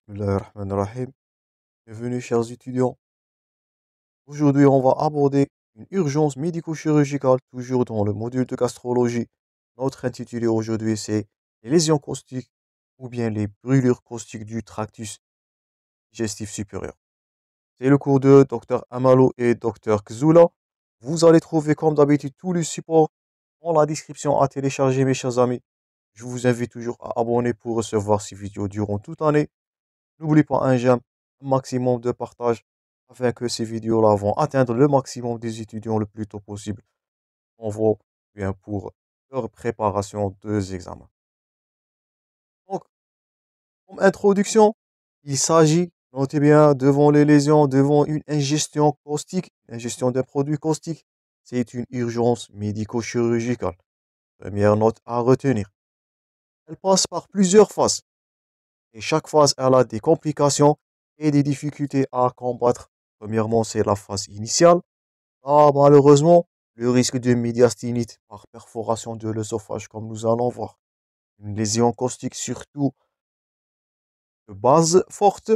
Bismillahirrahmanirrahim. Bienvenue, chers étudiants. Aujourd'hui, on va aborder une urgence médico-chirurgicale, toujours dans le module de gastrologie. Notre intitulé aujourd'hui, c'est les lésions caustiques ou bien les brûlures caustiques du tractus digestif supérieur. C'est le cours de Dr Amalo et Dr Kzoula. Vous allez trouver, comme d'habitude, tous les supports dans la description à télécharger, mes chers amis. Je vous invite toujours à abonner pour recevoir ces vidéos durant toute l'année. N'oublie pas un j'aime, un maximum de partage afin que ces vidéos-là vont atteindre le maximum des étudiants le plus tôt possible. On va bien pour leur préparation des examens. Donc, comme introduction, il s'agit, notez bien, devant les lésions, devant une ingestion caustique, ingestion d'un produit caustique, c'est une urgence médico-chirurgicale. Première note à retenir. Elle passe par plusieurs phases. Et chaque phase, elle a des complications et des difficultés à combattre. Premièrement, c'est la phase initiale. Ah, malheureusement, le risque de médiastinite par perforation de l'œsophage, comme nous allons voir. Une lésion caustique, surtout de base forte.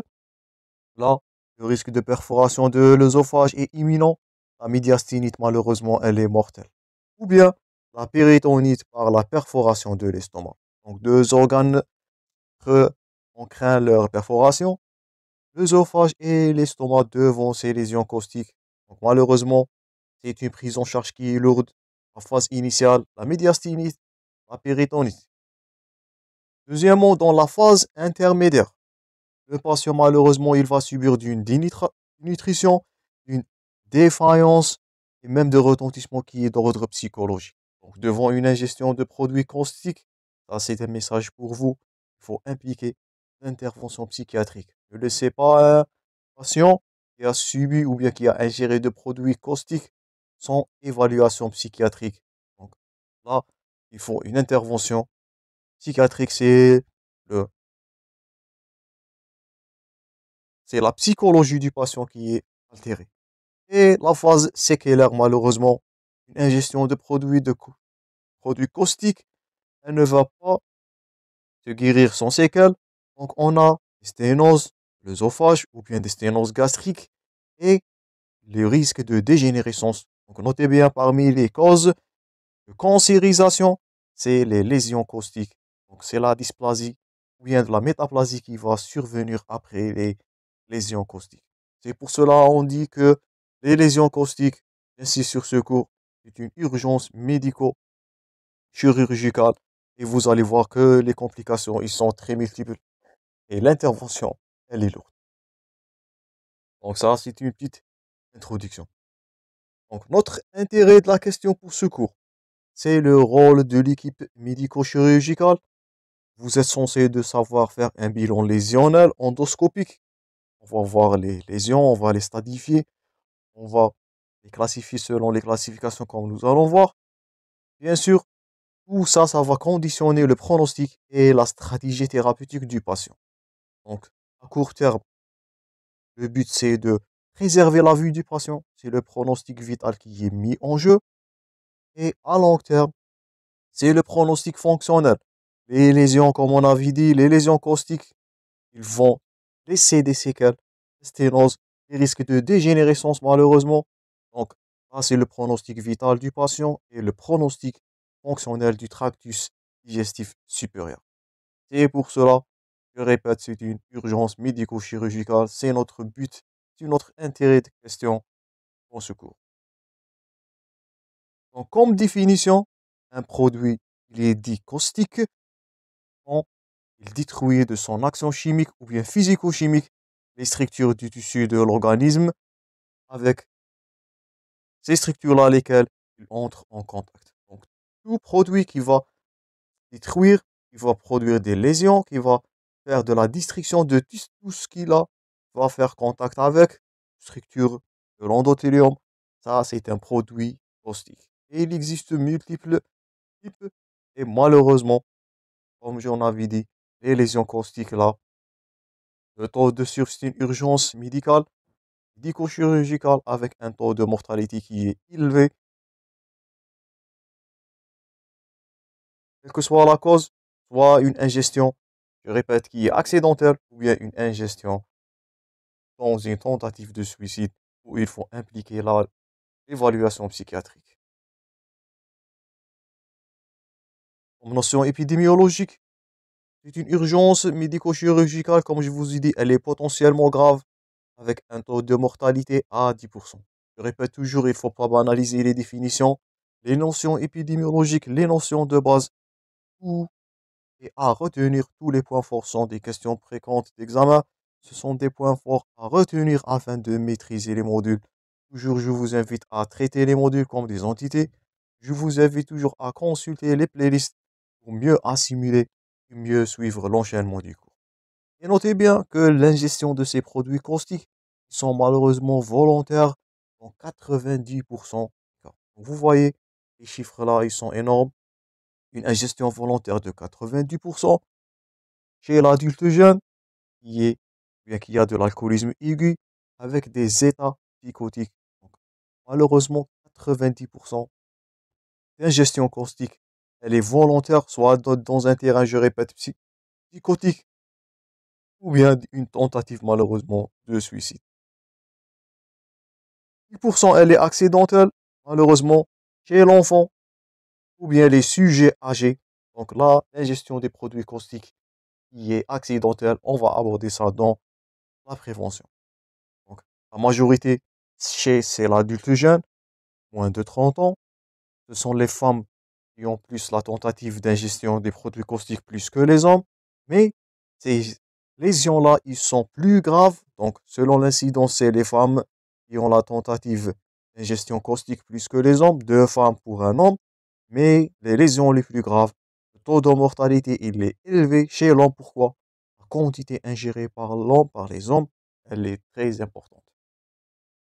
Là, le risque de perforation de l'œsophage est imminent. La médiastinite, malheureusement, elle est mortelle. Ou bien, la péritonite par la perforation de l'estomac. Donc, deux organes, on craint leur perforation. L'œsophage et l'estomac devant ces lésions caustiques. Donc, malheureusement, c'est une prise en charge qui est lourde. La phase initiale, la médiastinite, la péritonite. Deuxièmement, dans la phase intermédiaire, le patient, malheureusement, il va subir d'une dénutrition, d'une défaillance et même de retentissement qui est d'ordre psychologique. Donc, devant une ingestion de produits caustiques, ça c'est un message pour vous. Il faut impliquer l'intervention psychiatrique. Ne laissez pas un patient qui a subi ou bien qui a ingéré de produits caustiques sans évaluation psychiatrique. Donc là, il faut une intervention psychiatrique, le, c'est la psychologie du patient qui est altérée. Et la phase séquelaire, malheureusement, une ingestion de produits caustiques, elle ne va pas se guérir sans séquelles. Donc on a des sténoses, l'œsophage ou bien des sténoses gastriques et les risques de dégénérescence. Donc notez bien parmi les causes de cancérisation, c'est les lésions caustiques. Donc c'est la dysplasie ou bien de la métaplasie qui va survenir après les lésions caustiques. C'est pour cela on dit que les lésions caustiques, ainsi sur ce cours, c'est une urgence médico-chirurgicale et vous allez voir que les complications, ils sont très multiples et l'intervention, elle est lourde. Donc ça, c'est une petite introduction. Donc notre intérêt de la question pour ce cours, c'est le rôle de l'équipe médico-chirurgicale. Vous êtes censé de savoir faire un bilan lésionnel endoscopique. On va voir les lésions, on va les stadifier, on va les classifier selon les classifications comme nous allons voir. Bien sûr, tout ça, ça va conditionner le pronostic et la stratégie thérapeutique du patient. Donc, à court terme, le but c'est de préserver la vie du patient, c'est le pronostic vital qui est mis en jeu. Et à long terme, c'est le pronostic fonctionnel. Les lésions, comme on avait dit, les lésions caustiques, ils vont laisser des séquelles, des sténoses, des risques de dégénérescence malheureusement. Donc, ça c'est le pronostic vital du patient et le pronostic fonctionnel du tractus digestif supérieur. Et pour cela, je répète, c'est une urgence médico-chirurgicale, c'est notre but, c'est notre intérêt de question en secours. Donc, comme définition, un produit, il est dit caustique quand il détruit de son action chimique ou bien physico-chimique les structures du tissu de l'organisme avec ces structures-là lesquelles il entre en contact. Donc, tout produit qui va détruire, qui va produire des lésions, qui va faire de la destruction de tout ce qu'il a, va faire contact avec structure de l'endothélium. Ça, c'est un produit caustique. Et il existe multiples types. Et malheureusement, comme j'en avais dit, les lésions caustiques là, le taux de survie, c'est une urgence médicale, médico-chirurgicale, avec un taux de mortalité qui est élevé. Quelle que soit la cause, soit une ingestion je répète, qui est accidentelle ou bien une ingestion dans une tentative de suicide où il faut impliquer l'évaluation psychiatrique. Comme notion épidémiologique, c'est une urgence médico-chirurgicale, comme je vous ai dit, elle est potentiellement grave avec un taux de mortalité à 10%. Je répète toujours, il ne faut pas banaliser les définitions, les notions épidémiologiques, les notions de base, tout et à retenir. Tous les points forts sont des questions fréquentes d'examen. Ce sont des points forts à retenir afin de maîtriser les modules. Toujours, je vous invite à traiter les modules comme des entités. Je vous invite toujours à consulter les playlists pour mieux assimiler et mieux suivre l'enchaînement du cours. Et notez bien que l'ingestion de ces produits caustiques sont malheureusement volontaires dans 90% des cas. Vous voyez, les chiffres là, ils sont énormes. Une ingestion volontaire de 90% chez l'adulte jeune qui est, bien qui a de l'alcoolisme aigu avec des états psychotiques. Donc, malheureusement, 90% d'ingestion caustique, elle est volontaire, soit dans un terrain, je répète, psychotique, ou bien une tentative malheureusement de suicide. 10% elle est accidentelle, malheureusement, chez l'enfant, ou bien les sujets âgés. Donc là, l'ingestion des produits caustiques qui est accidentelle, on va aborder ça dans la prévention. Donc, la majorité, c'est l'adulte jeune, moins de 30 ans. Ce sont les femmes qui ont plus la tentative d'ingestion des produits caustiques plus que les hommes. Mais ces lésions-là, ils sont plus graves. Donc, selon l'incidence, c'est les femmes qui ont la tentative d'ingestion caustique plus que les hommes. 2 femmes pour un homme. Mais les lésions les plus graves, le taux de mortalité, il est élevé chez l'homme. Pourquoi? La quantité ingérée par l'homme, par les hommes, elle est très importante.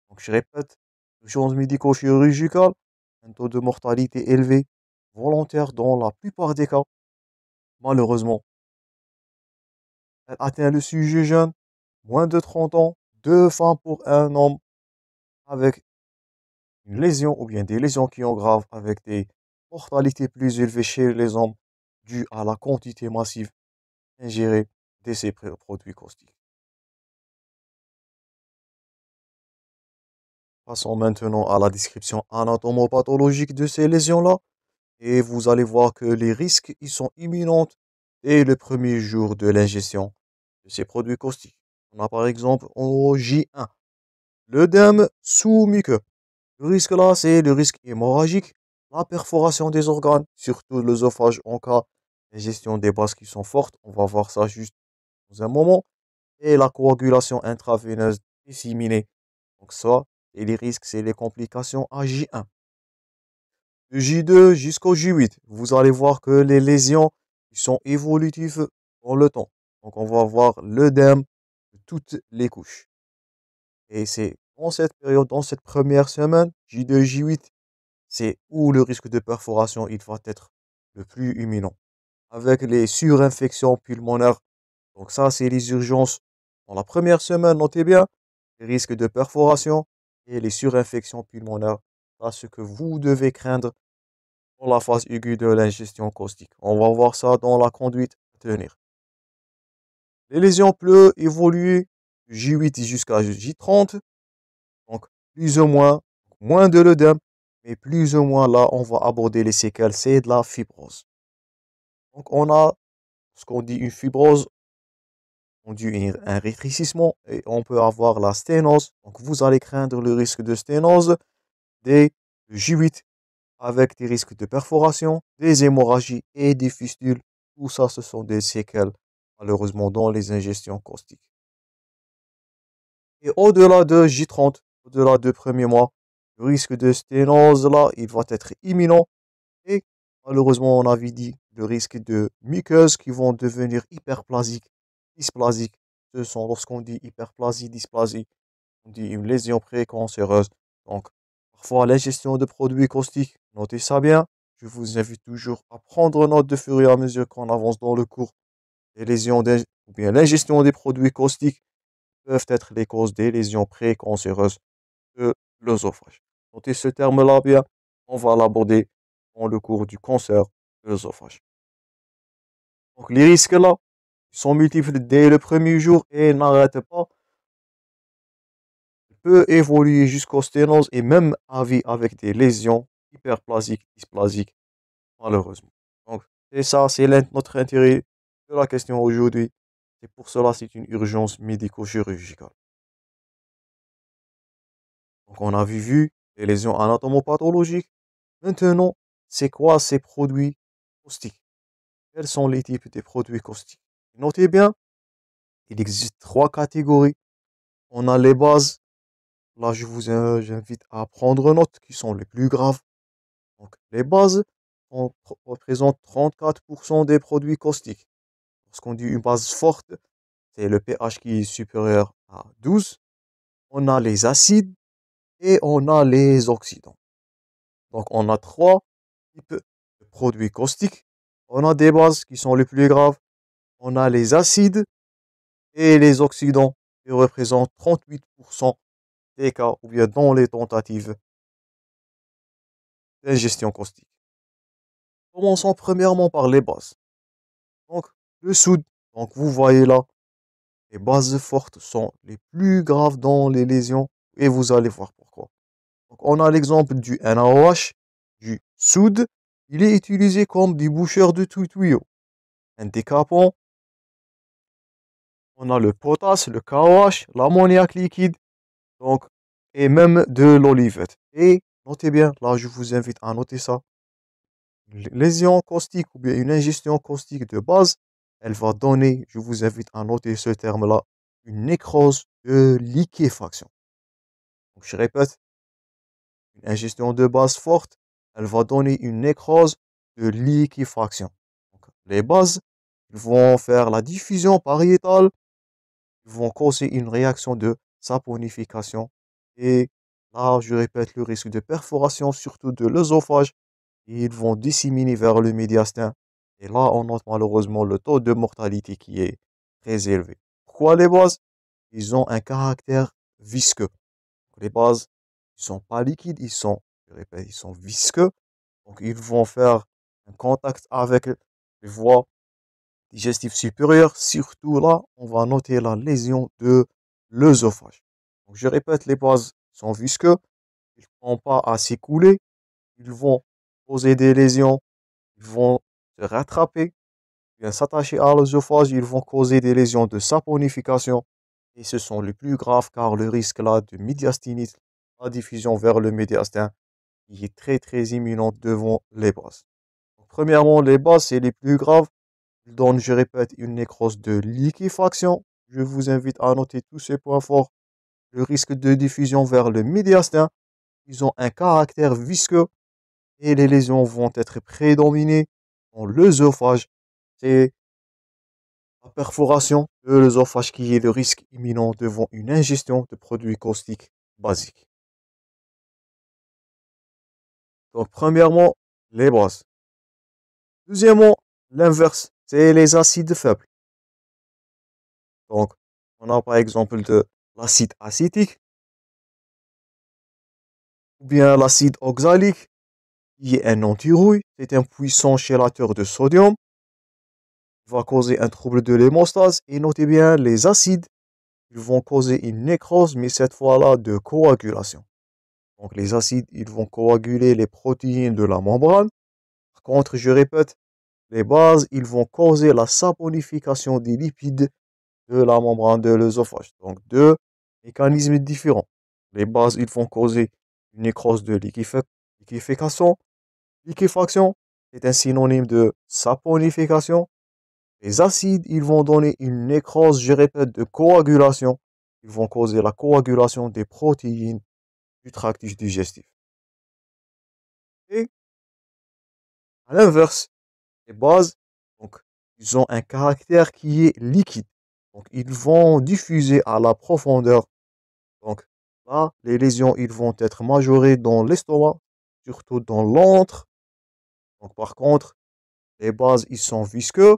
Donc, je répète, urgence médico-chirurgicale, un taux de mortalité élevé, volontaire dans la plupart des cas. Malheureusement, elle atteint le sujet jeune, moins de 30 ans, 2 femmes pour un homme avec une lésion ou bien des lésions qui ont graves avec des mortalités plus élevées chez les hommes dues à la quantité massive ingérée de ces produits caustiques. Passons maintenant à la description anatomopathologique de ces lésions-là. Et vous allez voir que les risques ils sont imminents dès le premier jour de l'ingestion de ces produits caustiques. On a par exemple au J1, l'œdème sous-muqueux. Le risque là, c'est le risque hémorragique, la perforation des organes, surtout l'œsophage en cas d'ingestion des bases qui sont fortes. On va voir ça juste dans un moment. Et la coagulation intraveineuse disséminée. Donc ça, et les risques, c'est les complications à J1. De J2 jusqu'au J8, vous allez voir que les lésions sont évolutives dans le temps. Donc, on va voir l'œdème de toutes les couches. Et c'est dans cette période, dans cette première semaine, J2, J8, c'est où le risque de perforation il va être le plus imminent. Avec les surinfections pulmonaires. Donc, ça, c'est les urgences. Dans la première semaine, notez bien, les risques de perforation et les surinfections pulmonaires. Ça, ce que vous devez craindre dans la phase aiguë de l'ingestion caustique. On va voir ça dans la conduite à tenir. Les lésions peuvent évoluer de J8 jusqu'à J30, donc plus ou moins de l'œdème, mais plus ou moins là, on va aborder les séquelles, c'est de la fibrose. Donc on a ce qu'on dit une fibrose, on dit un rétrécissement, et on peut avoir la sténose. Donc vous allez craindre le risque de sténose dès J8 avec des risques de perforation, des hémorragies et des fistules. Tout ça, ce sont des séquelles, malheureusement, dans les ingestions caustiques. Et au-delà de J30, au-delà de premiers mois, le risque de sténose, là, il va être imminent. Et malheureusement, on avait dit le risque de muqueuses qui vont devenir hyperplasiques, dysplasiques. Ce sont, lorsqu'on dit hyperplasie, dysplasie, on dit une lésion précancéreuse. Donc, parfois, l'ingestion de produits caustiques, notez ça bien. Je vous invite toujours à prendre note de fur et à mesure qu'on avance dans le cours. Les lésions ou bien l'ingestion des produits caustiques peuvent être les causes des lésions précancéreuses de l'œsophage. Notez ce terme-là bien. On va l'aborder dans le cours du cancer de l'œsophage. Donc, les risques là, Ils sont multiples dès le premier jour et n'arrêtent pas. Il peut évoluer jusqu'aux sténoses et même à vie avec des lésions hyperplasiques, dysplasiques, malheureusement. Donc, c'est ça, c'est notre intérêt de la question aujourd'hui. Et pour cela, c'est une urgence médico-chirurgicale. Donc, on a vu les lésions anatomopathologiques. Maintenant, c'est quoi ces produits caustiques? Quels sont les types de produits caustiques? Notez bien, il existe trois catégories. On a les bases. Là, j'invite à prendre note qui sont les plus graves. Donc, les bases représentent 34% des produits caustiques. Lorsqu'on dit une base forte, c'est le pH qui est supérieur à 12. On a les acides et on a les oxydants. Donc, on a trois types de produits caustiques. On a des bases qui sont les plus graves. On a les acides et les oxydants qui représentent 38% des cas ou bien dans les tentatives d'ingestion caustique. Commençons premièrement par les bases. Donc, le soude. Donc, vous voyez là, les bases fortes sont les plus graves dans les lésions et vous allez voir pourquoi. Donc, on a l'exemple du NaOH, du soude. Il est utilisé comme déboucheur de tuyaux. Un décapant. On a le potasse, le KOH, l'ammoniac liquide. Donc, et même de l'olivette. Et notez bien, là, je vous invite à noter ça. Une lésion caustique ou bien une ingestion caustique de base, elle va donner, je vous invite à noter ce terme-là, une nécrose de liquéfaction. Donc, je répète, une ingestion de base forte, elle va donner une nécrose de liquéfaction. Donc, les bases, ils vont faire la diffusion pariétale, ils vont causer une réaction de saponification. Et là, je répète, le risque de perforation, surtout de l'œsophage, ils vont disséminer vers le médiastin. Et là, on note malheureusement le taux de mortalité qui est très élevé. Pourquoi les bases? Ils ont un caractère visqueux. Les bases, ils sont pas liquides, je répète, ils sont visqueux. Donc, ils vont faire un contact avec les voies digestives supérieures. Surtout là, on va noter la lésion de l'œsophage. Donc, je répète, les bases sont visqueux. Ils ne vont pas à s'écouler. Ils vont causer des lésions. Ils vont se rattraper, bien s'attacher à l'œsophage. Ils vont causer des lésions de saponification. Et ce sont les plus graves car le risque là de médiastinite, la diffusion vers le médiastin, qui est très très imminent devant les bases. Donc, premièrement, les bases, c'est les plus graves. Ils donnent, je répète, une nécrose de liquéfaction. Je vous invite à noter tous ces points forts. Le risque de diffusion vers le médiastin. Ils ont un caractère visqueux et les lésions vont être prédominées dans l'œsophage. C'est la perforation de l'œsophage qui est le risque imminent devant une ingestion de produits caustiques basiques. Donc, premièrement, les bases. Deuxièmement, l'inverse, c'est les acides faibles. Donc, on a par exemple de l'acide acétique ou bien l'acide oxalique, qui est un antirouille. C'est un puissant chélateur de sodium. Il va causer un trouble de l'hémostase. Et notez bien, les acides, ils vont causer une nécrose, mais cette fois-là de coagulation. Donc, les acides, ils vont coaguler les protéines de la membrane. Par contre, je répète, les bases, ils vont causer la saponification des lipides de la membrane de l'œsophage. Donc, deux mécanismes différents. Les bases, ils vont causer une nécrose de liquéfaction. Liquéfaction, c'est un synonyme de saponification. Les acides, ils vont donner une nécrose, je répète, de coagulation. Ils vont causer la coagulation des protéines du tract digestif. Et à l'inverse, les bases, donc, ils ont un caractère qui est liquide. Donc, ils vont diffuser à la profondeur. Donc, là, les lésions, ils vont être majorées dans l'estomac, surtout dans l'antre. Donc, par contre, les bases, ils sont visqueux.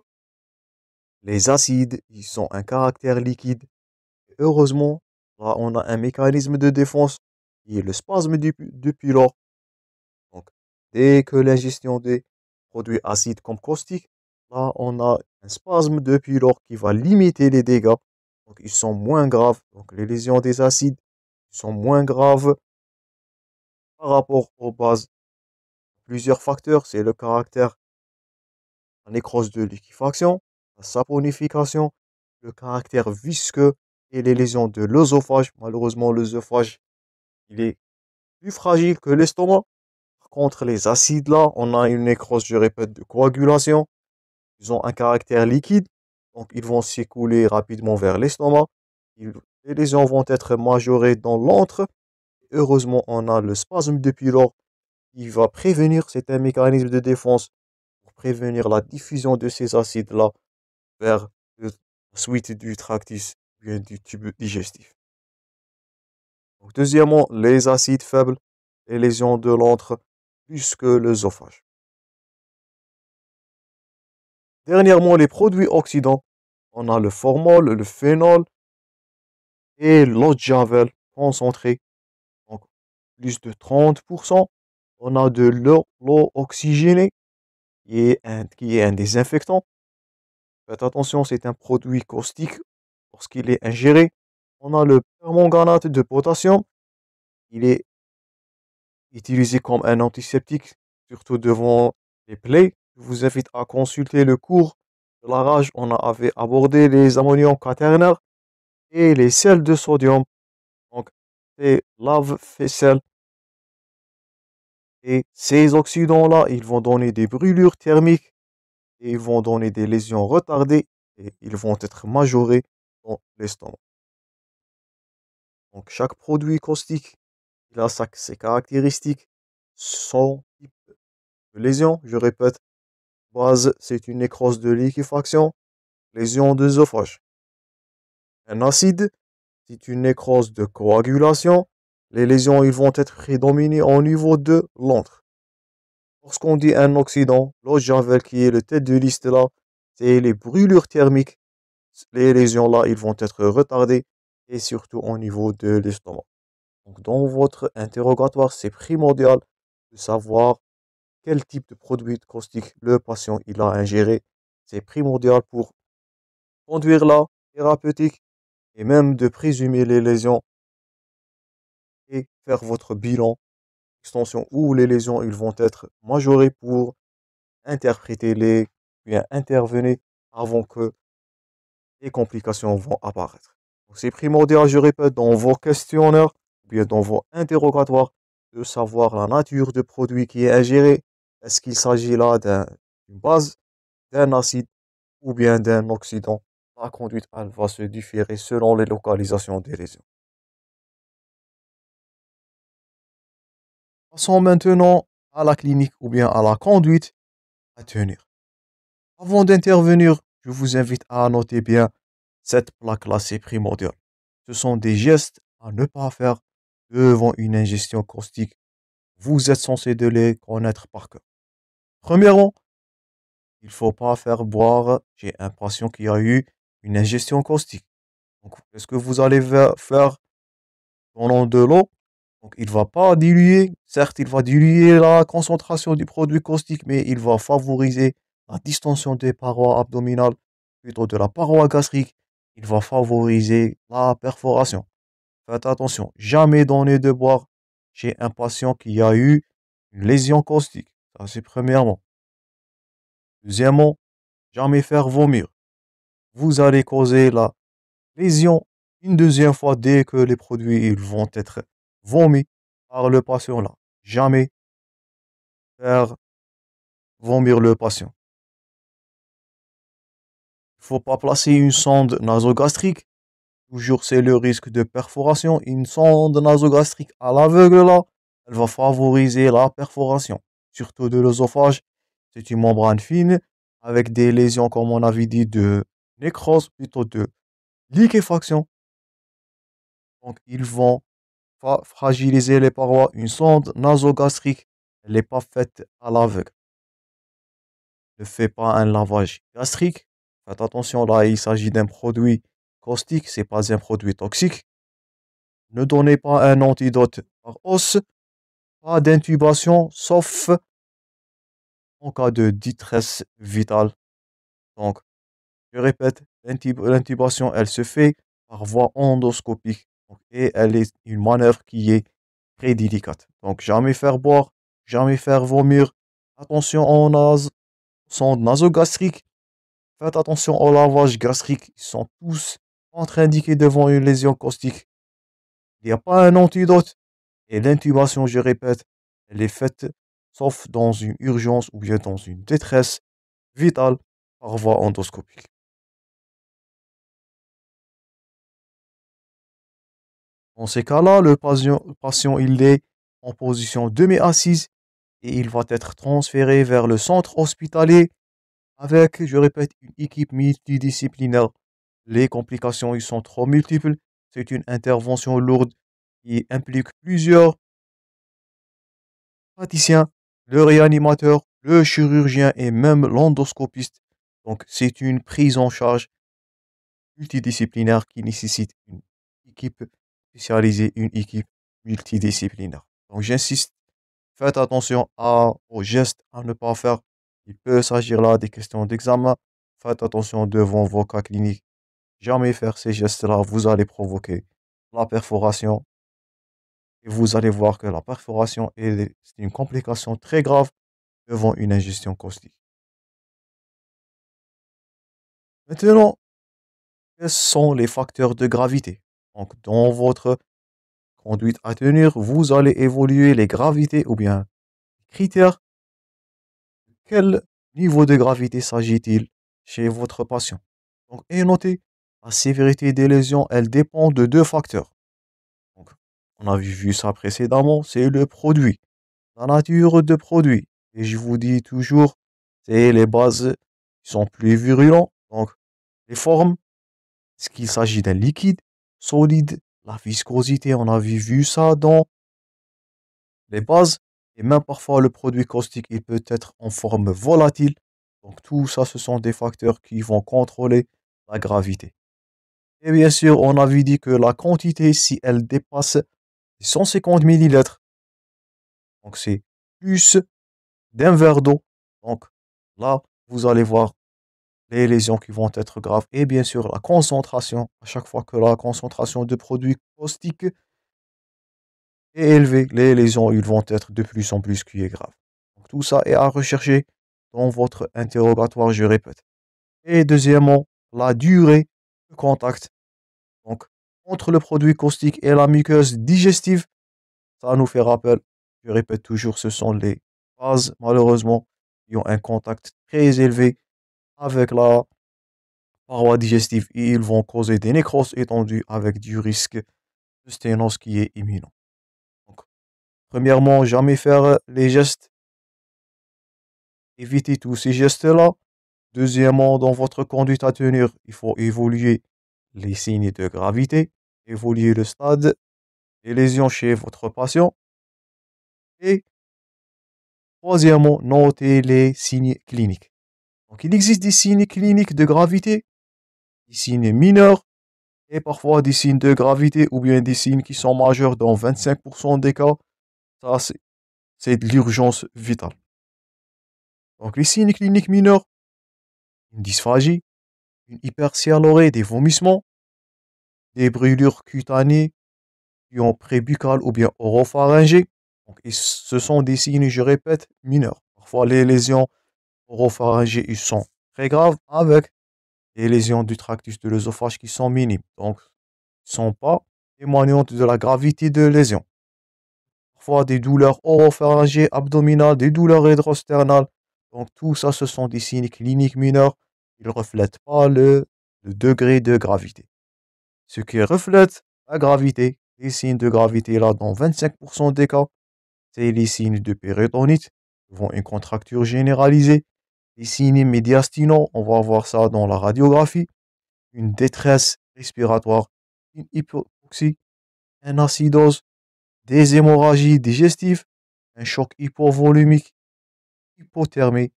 Les acides, ils ont un caractère liquide. Et heureusement, là, on a un mécanisme de défense qui est le spasme du pylore. Donc, dès que l'ingestion des produits acides comme caustiques, là, on a un spasme de pylore qui va limiter les dégâts. Donc, ils sont moins graves. Donc, les lésions des acides sont moins graves par rapport aux bases. Plusieurs facteurs, c'est le caractère, la nécrose de liquéfaction, la saponification, le caractère visqueux et les lésions de l'œsophage. Malheureusement, l'œsophage, il est plus fragile que l'estomac. Par contre, les acides là, on a une nécrose, je répète, de coagulation. Ils ont un caractère liquide, donc ils vont s'écouler rapidement vers l'estomac. Les lésions vont être majorées dans l'antre. Heureusement, on a le spasme de pylore qui va prévenir, c'est un mécanisme de défense pour prévenir la diffusion de ces acides-là vers la suite du tractus, bien du tube digestif. Donc, deuxièmement, les acides faibles, les lésions de l'antre, plus que l'œsophage. Dernièrement, les produits oxydants. On a le formol, le phénol et l'eau de javel concentré. Donc, plus de 30%. On a de l'eau oxygénée qui est un désinfectant. Faites attention, c'est un produit caustique lorsqu'il est ingéré. On a le permanganate de potassium. Il est utilisé comme un antiseptique, surtout devant les plaies. Je vous invite à consulter le cours de la rage. On avait abordé les ammoniums quaternaires et les sels de sodium. Donc, c'est lave-vaisselle. Et ces oxydants-là, ils vont donner des brûlures thermiques et ils vont donner des lésions retardées et ils vont être majorés dans l'estomac. Donc, chaque produit caustique, il a ses caractéristiques, son type de lésion. Je répète, base, c'est une nécrose de liquéfaction, lésion d'œsophage. Un acide, c'est une nécrose de coagulation. Les lésions, ils vont être prédominées au niveau de l'antre. Lorsqu'on dit un oxydant, l'eau de javel qui est le tête de liste là, c'est les brûlures thermiques. Les lésions là, ils vont être retardées et surtout au niveau de l'estomac. Donc, dans votre interrogatoire, c'est primordial de savoir quel type de produit caustique le patient il a ingéré. C'est primordial pour conduire la thérapeutique et même de présumer les lésions et faire votre bilan extension où les lésions ils vont être majorées pour interpréter les bien intervenir avant que les complications vont apparaître. C'est primordial, je répète, dans vos questionnaires, ou bien dans vos interrogatoires, de savoir la nature du produit qui est ingéré. Est-ce qu'il s'agit là d'une base, d'un acide ou bien d'un oxydant? La conduite, elle va se différer selon les localisations des lésions. Passons maintenant à la clinique ou bien à la conduite à tenir. Avant d'intervenir, je vous invite à noter bien cette plaque-là, c'est primordial. Ce sont des gestes à ne pas faire devant une ingestion caustique. Vous êtes censé de les connaître par cœur. Premièrement, il ne faut pas faire boire chez un patient qui a eu une ingestion caustique. Donc, qu'est-ce que vous allez faire pendant de l'eau? Donc, il ne va pas diluer. Certes, il va diluer la concentration du produit caustique, mais il va favoriser la distension des parois abdominales, plutôt de la paroi gastrique. Il va favoriser la perforation. Faites attention, jamais donner de boire chez un patient qui a eu une lésion caustique. Ça, c'est premièrement. Deuxièmement, jamais faire vomir. Vous allez causer la lésion une deuxième fois dès que les produits ils vont être vomis par le patient là. Jamais faire vomir le patient. Il ne faut pas placer une sonde nasogastrique. Toujours, c'est le risque de perforation. Une sonde nasogastrique à l'aveugle là, elle va favoriser la perforation, surtout de l'œsophage. C'est une membrane fine avec des lésions, comme on avait dit, de nécrose, plutôt de liquéfaction. Donc, ils vont fragiliser les parois. Une sonde nasogastrique, elle n'est pas faite à l'aveugle. Ne faites pas un lavage gastrique. Faites attention, là, il s'agit d'un produit caustique, c'est pas un produit toxique. Ne donnez pas un antidote par os. Pas d'intubation, sauf en cas de détresse vitale. Donc, je répète, l'intubation, elle se fait par voie endoscopique. Donc, et elle est une manœuvre qui est très délicate. Donc, jamais faire boire, jamais faire vomir. Attention aux sondes nasogastriques. Faites attention au lavage gastrique. Ils sont tous contre-indiqués devant une lésion caustique. Il n'y a pas un antidote. Et l'intubation, je répète, elle est faite sauf dans une urgence ou bien dans une détresse vitale par voie endoscopique. Dans ces cas-là, le patient, il est en position demi-assise et il va être transféré vers le centre hospitalier avec, je répète, une équipe multidisciplinaire. Les complications, ils sont trop multiples. C'est une intervention lourde qui implique plusieurs praticiens, le réanimateur, le chirurgien et même l'endoscopiste. Donc, c'est une prise en charge multidisciplinaire qui nécessite une équipe spécialisée, une équipe multidisciplinaire. Donc, j'insiste, faites attention aux gestes à ne pas faire. Il peut s'agir là des questions d'examen. Faites attention devant vos cas cliniques. Jamais faire ces gestes-là, vous allez provoquer la perforation. Et vous allez voir que la perforation c'est une complication très grave devant une ingestion caustique. Maintenant, quels sont les facteurs de gravité? Donc, dans votre conduite à tenir, vous allez évoluer les gravités ou bien les critères. Quel niveau de gravité s'agit-il chez votre patient? Donc, et notez, la sévérité des lésions, elle dépend de deux facteurs. Donc, on a vu ça précédemment, c'est le produit, la nature de produit. Et je vous dis toujours, c'est les bases qui sont plus virulents. Donc, les formes, est-ce qu'il s'agit d'un liquide, solide, la viscosité, on a vu ça dans les bases, et même parfois le produit caustique, il peut être en forme volatile. Donc tout ça, ce sont des facteurs qui vont contrôler la gravité. Et bien sûr, on avait dit que la quantité, si elle dépasse 150 millilitres, donc c'est plus d'un verre d'eau. Donc là, vous allez voir les lésions qui vont être graves. Et bien sûr, la concentration, à chaque fois que la concentration de produits caustiques est élevée, les lésions ils vont être de plus en plus qui est grave. Donc, tout ça est à rechercher dans votre interrogatoire, je répète. Et deuxièmement, la durée de contact. Donc, entre le produit caustique et la muqueuse digestive, ça nous fait rappel, je répète toujours, ce sont les bases, malheureusement, qui ont un contact très élevé avec la paroi digestive et ils vont causer des nécroses étendues avec du risque de sténose qui est imminent. Donc, premièrement, jamais faire les gestes, évitez tous ces gestes-là. Deuxièmement, dans votre conduite à tenir, il faut évoluer les signes de gravité, évoluer le stade des lésions chez votre patient. Et troisièmement, notez les signes cliniques. Donc, il existe des signes cliniques de gravité, des signes mineurs et parfois des signes de gravité ou bien des signes qui sont majeurs dans 25% des cas. Ça, c'est de l'urgence vitale. Donc, les signes cliniques mineurs, une dysphagie, une hypersialorée, des vomissements, des brûlures cutanées, ion prébuccal ou bien oropharyngé. Donc, et ce sont des signes, je répète, mineurs. Parfois, les lésions oropharyngées, ils sont très graves avec des lésions du tractus de l'œsophage qui sont minimes. Donc, ils ne sont pas témoignantes de la gravité de lésion. Parfois, des douleurs oropharyngées abdominales, des douleurs rétrosternales. Donc, tout ça, ce sont des signes cliniques mineurs. Ils ne reflètent pas le degré de gravité. Ce qui reflète la gravité, les signes de gravité là, dans 25% des cas, c'est les signes de péritonite, devant une contracture généralisée, les signes médiastinaux, on va voir ça dans la radiographie, une détresse respiratoire, une hypoxie, une acidose, des hémorragies digestives, un choc hypovolumique, hypothermie,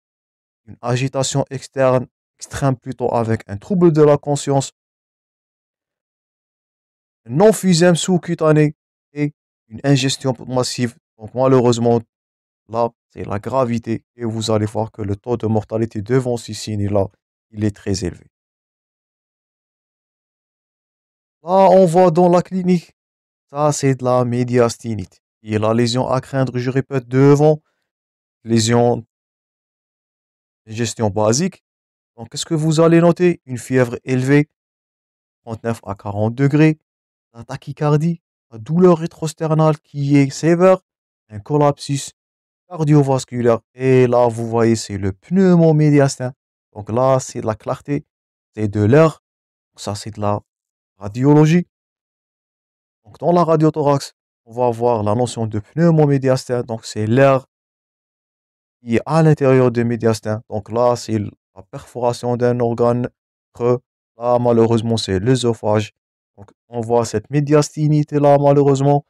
une agitation externe, extrême plutôt avec un trouble de la conscience, un emphysème sous-cutané et une ingestion massive. Donc malheureusement, là, c'est la gravité et vous allez voir que le taux de mortalité devant ces signes-là il est très élevé. Là, on voit dans la clinique, ça c'est de la médiastinite. Et la lésion à craindre, je répète, devant lésion de gestion basique. Donc, qu'est-ce que vous allez noter? Une fièvre élevée, 39 à 40 degrés, la tachycardie, la douleur rétrosternale qui est sévère, un collapsus cardiovasculaire. Et là, vous voyez, c'est le pneumomédiastin. Donc là, c'est de la clarté, c'est de l'air. Ça, c'est de la radiologie. Donc dans la radiothorax, on va avoir la notion de pneumomédiastin. Donc c'est l'air qui est à l'intérieur du médiastin. Donc là, c'est la perforation d'un organe creux. Là, malheureusement, c'est l'œsophage. Donc on voit cette médiastinité-là, malheureusement,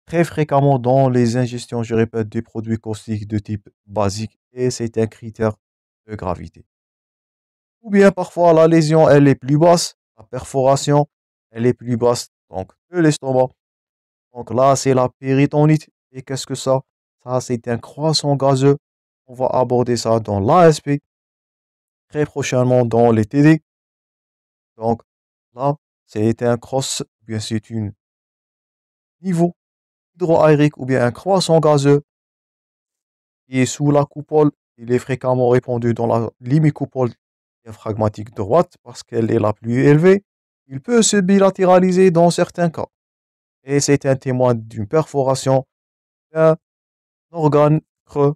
très fréquemment dans les ingestions, je répète, des produits caustiques de type basique. Et c'est un critère de gravité. Ou bien parfois, la lésion, elle est plus basse. La perforation, elle est plus basse donc, que l'estomac. Donc là, c'est la péritonite. Et qu'est-ce que ça? Ça, c'est un croissant gazeux. On va aborder ça dans l'ASP, très prochainement dans les TD. Donc là, c'est un cross, ou bien c'est un niveau hydroaérique ou bien un croissant gazeux qui est sous la coupole. Il est fréquemment répandu dans la limite-coupole diaphragmatique droite parce qu'elle est la plus élevée. Il peut se bilatéraliser dans certains cas. Et c'est un témoin d'une perforation d'un organe creux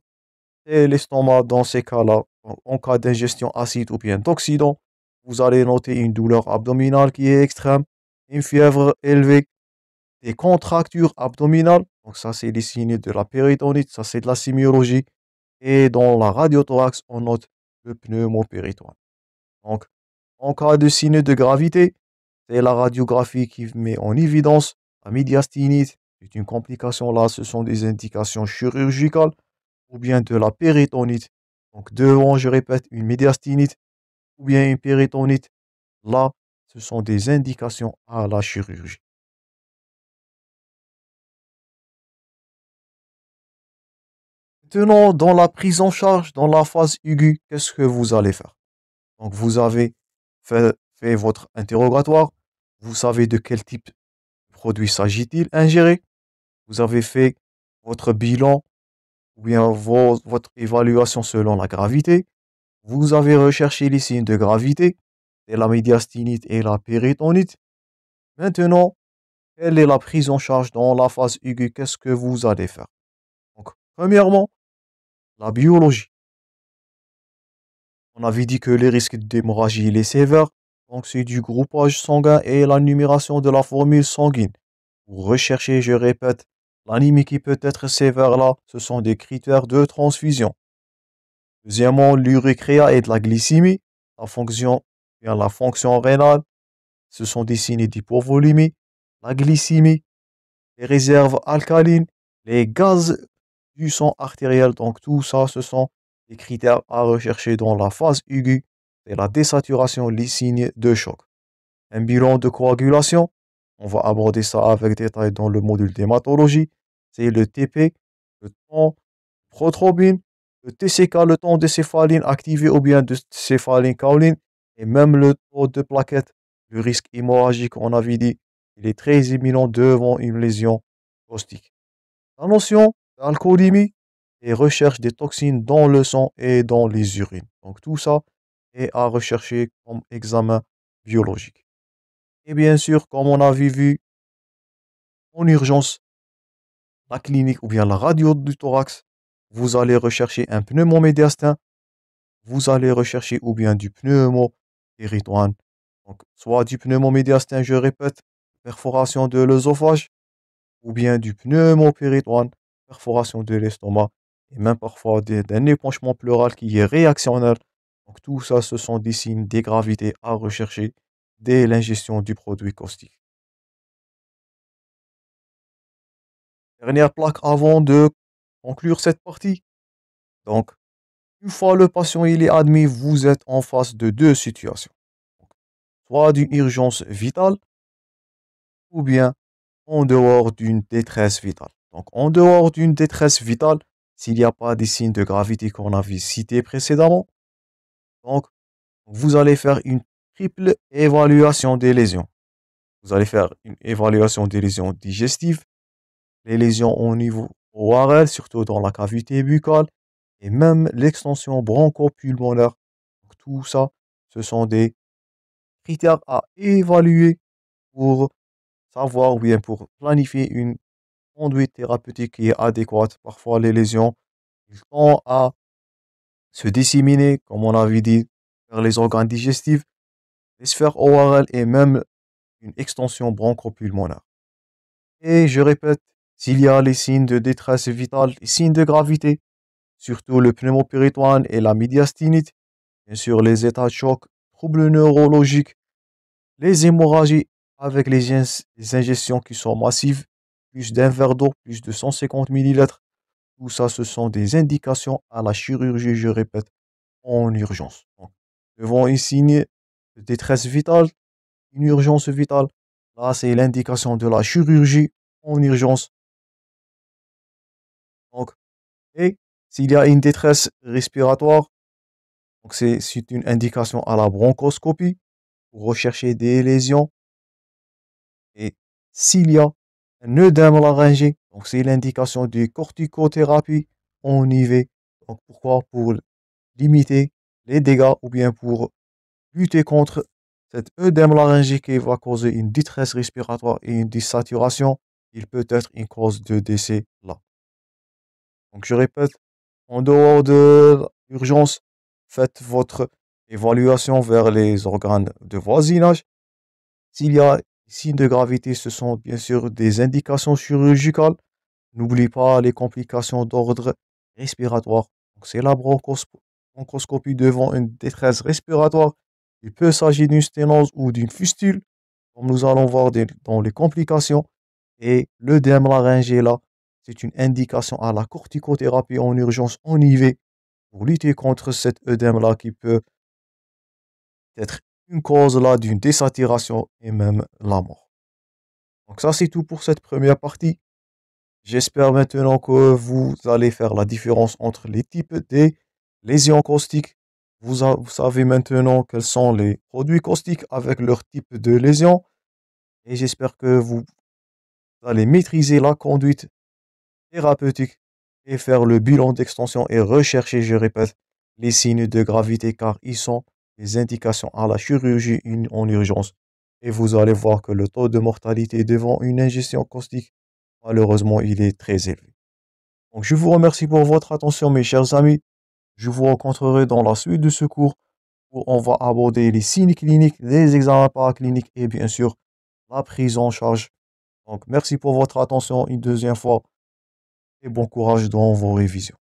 et l'estomac dans ces cas-là. En cas d'ingestion acide ou bien d'oxydant, vous allez noter une douleur abdominale qui est extrême, une fièvre élevée, des contractures abdominales. Donc ça, c'est les signes de la péritonite, ça c'est de la sémiologie. Et dans la radiothorax, on note le pneumopéritoine. Donc, en cas de signe de gravité, c'est la radiographie qui met en évidence la médiastinite. C'est une complication là, ce sont des indications chirurgicales ou bien de la péritonite. Donc, devant, je répète, une médiastinite ou bien une péritonite. Là, ce sont des indications à la chirurgie. Maintenant, dans la prise en charge, dans la phase aiguë, qu'est-ce que vous allez faire? Donc, vous avez fait votre interrogatoire. Vous savez de quel type de produit s'agit-il ingéré. Vous avez fait votre bilan ou bien votre évaluation selon la gravité. Vous avez recherché les signes de gravité, et la médiastinite et la péritonite. Maintenant, quelle est la prise en charge dans la phase aiguë? Qu'est-ce que vous allez faire? Donc, premièrement, la biologie. On avait dit que les risques d'hémorragie les sévères. Donc, c'est du groupage sanguin et la numération de la formule sanguine. Pour rechercher, je répète, l'anémie qui peut être sévère là, ce sont des critères de transfusion. Deuxièmement, l'uricréa et de la glycémie. La fonction rénale, ce sont des signes d'hypovolémie. La glycémie, les réserves alcalines, les gaz du sang artériel. Donc tout ça, ce sont des critères à rechercher dans la phase aiguë. C'est la désaturation, les signes de choc. Un bilan de coagulation, on va aborder ça avec détail dans le module d'hématologie. C'est le TP, le temps prothrombine, le TCK, le temps de céphaline activé ou bien de céphaline kaoline, et même le taux de plaquettes. Le risque hémorragique, on avait dit, il est très imminent devant une lésion caustique. La notion d'alcoolémie et recherche des toxines dans le sang et dans les urines. Donc tout ça est à rechercher comme examen biologique. Et bien sûr, comme on avait vu en urgence, la clinique ou bien la radio du thorax, vous allez rechercher un pneumomédiastin, vous allez rechercher ou bien du pneumopéritoine. Donc, soit du pneumomédiastin, je répète, perforation de l'œsophage, ou bien du pneumopéritoine, perforation de l'estomac, et même parfois d'un épanchement pleural qui est réactionnel. Donc, tout ça, ce sont des signes de gravité à rechercher dès l'ingestion du produit caustique. Dernière plaque avant de conclure cette partie. Donc, une fois le patient il est admis, vous êtes en face de deux situations. Soit d'une urgence vitale ou bien en dehors d'une détresse vitale. Donc, en dehors d'une détresse vitale, s'il n'y a pas des signes de gravité qu'on avait cités précédemment, donc Vous allez faire une triple évaluation des lésions. Vous allez faire une évaluation des lésions digestives, les lésions au niveau ORL, surtout dans la cavité buccale, et même l'extension bronchopulmonaire. Donc, tout ça, ce sont des critères à évaluer pour savoir ou bien pour planifier une conduite thérapeutique qui est adéquate. Parfois, les lésions, ils tendent à se disséminer, comme on avait dit, vers les organes digestifs, les sphères ORL et même une extension bronchopulmonaire. Et je répète, s'il y a les signes de détresse vitale, les signes de gravité, surtout le pneumopéritoine et la médiastinite, bien sûr les états de choc, troubles neurologiques, les hémorragies avec les ingestions qui sont massives, plus d'un verre d'eau, plus de 150 millilitres, tout ça, ce sont des indications à la chirurgie, je répète, en urgence. Donc, devant un signe de détresse vitale, une urgence vitale, là, c'est l'indication de la chirurgie en urgence. Donc, et s'il y a une détresse respiratoire, donc c'est une indication à la bronchoscopie pour rechercher des lésions. Et s'il y a un œdème laryngé, donc c'est l'indication de corticothérapie en IV. Donc pourquoi? Pour limiter les dégâts ou bien pour lutter contre cet œdème laryngé qui va causer une détresse respiratoire et une désaturation. Il peut être une cause de décès là. Donc je répète, en dehors de l'urgence, faites votre évaluation vers les organes de voisinage. S'il y a signes de gravité, ce sont bien sûr des indications chirurgicales. N'oublie pas les complications d'ordre respiratoire. Donc, c'est la bronchoscopie devant une détresse respiratoire. Il peut s'agir d'une sténose ou d'une fistule, comme nous allons voir dans les complications. Et l'œdème laryngé, là, c'est une indication à la corticothérapie en urgence en IV pour lutter contre cet œdème-là qui peut être une cause là d'une désaturation et même la mort. Donc ça, c'est tout pour cette première partie. J'espère maintenant que vous allez faire la différence entre les types des lésions caustiques. Vous savez maintenant quels sont les produits caustiques avec leur type de lésion. Et j'espère que vous allez maîtriser la conduite thérapeutique et faire le bilan d'extension et rechercher, je répète, les signes de gravité car ils sont des indications à la chirurgie en urgence. Et vous allez voir que le taux de mortalité devant une ingestion caustique, malheureusement, il est très élevé. Donc, je vous remercie pour votre attention, mes chers amis. Je vous rencontrerai dans la suite de ce cours où on va aborder les signes cliniques, les examens paracliniques et bien sûr la prise en charge. Donc, merci pour votre attention une deuxième fois et bon courage dans vos révisions.